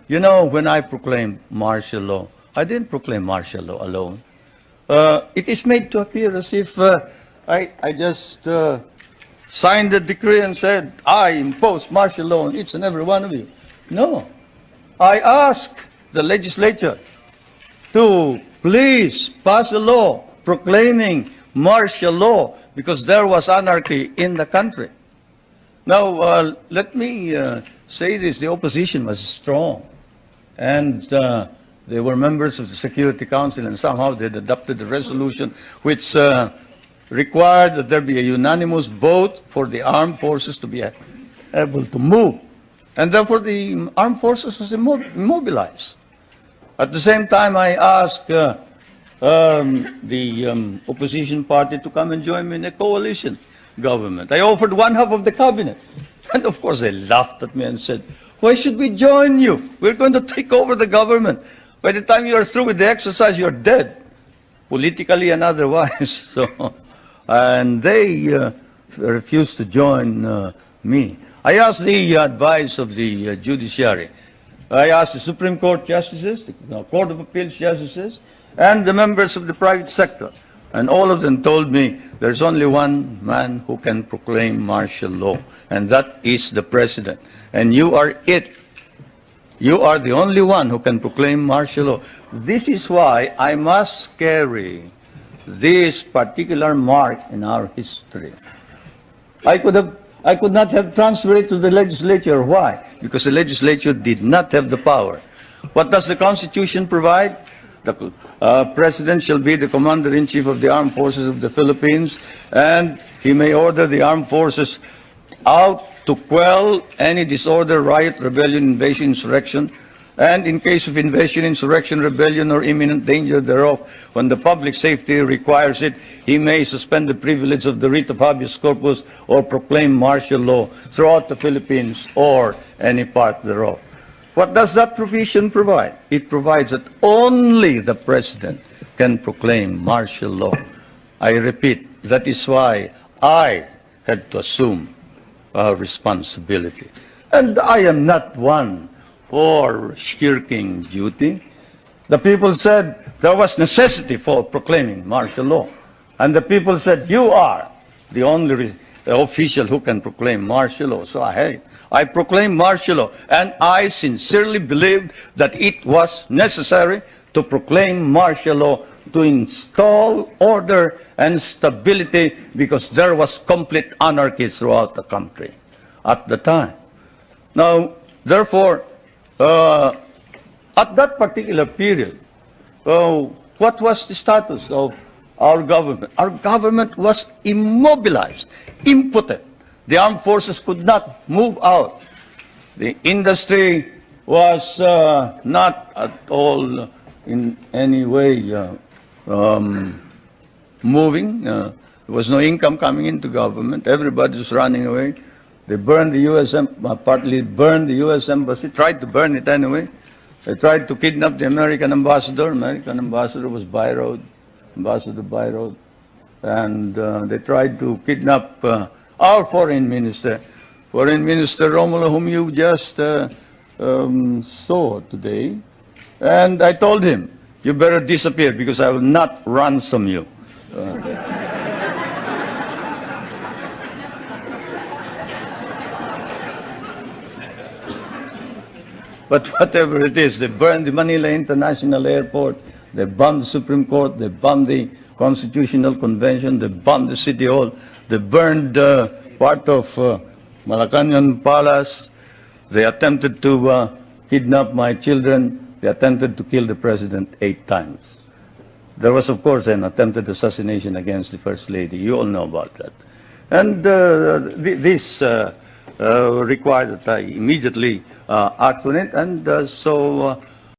You know, when I proclaimed martial law, I didn't proclaim martial law alone. It is made to appear as if I just signed the decree and said, I impose martial law on each and every one of you. No. I asked the legislature to please pass a law proclaiming martial law because there was anarchy in the country. Now, let me say this. The opposition was strong. And they were members of the Security Council, and somehow they had adopted a resolution which required that there be a unanimous vote for the armed forces to be able to move. And therefore, the armed forces was immobilized. At the same time, I asked the opposition party to come and join me in a coalition government. I offered one half of the cabinet. And of course, they laughed at me and said, why should we join you? We're going to take over the government. By the time you are through with the exercise, you're dead, politically and otherwise. So, and they refused to join me. I asked the advice of the judiciary. I asked the Supreme Court justices, the Court of Appeals justices, and the members of the private sector. And all of them told me there's only one man who can proclaim martial law, and that is the president. And you are it. You are the only one who can proclaim martial law. This is why I must carry this particular mark in our history. I could not have transferred it to the legislature. Why? Because the legislature did not have the power. What does the Constitution provide? The President shall be the Commander-in-Chief of the Armed Forces of the Philippines, and he may order the armed forces out to quell any disorder, riot, rebellion, invasion, insurrection, and in case of invasion, insurrection, rebellion, or imminent danger thereof, when the public safety requires it, he may suspend the privilege of the writ of habeas corpus or proclaim martial law throughout the Philippines or any part thereof. What does that provision provide? It provides that only the President can proclaim martial law. I repeat, that is why I had to assume responsibility. And I am not one for shirking duty. The people said there was necessity for proclaiming martial law. And the people said, you are the only official who can proclaim martial law. So I proclaimed martial law. And I sincerely believed that it was necessary to proclaim martial law to install order and stability because there was complete anarchy throughout the country at the time. Now, therefore, at that particular period, what was the status of our government? Our government was immobilized, impotent. The armed forces could not move out. The industry was not at all in any way moving. There was no income coming into government. Everybody was running away. They burned the U.S. Partly burned the U.S. Embassy, tried to burn it anyway. They tried to kidnap the American ambassador. American ambassador was Byroad, Ambassador Byroad. And they tried to kidnap our foreign minister, Romulo, whom you just saw today. And I told him, you better disappear because I will not ransom you. But whatever it is, they burned the Manila International Airport, they bombed the Supreme Court, they bombed the Constitutional Convention, they bombed the City Hall, they burned part of Malacanang Palace, they attempted to kidnap my children, they attempted to kill the President 8 times. There was, of course, an attempted assassination against the First Lady. You all know about that. And this required that I immediately act on it, and so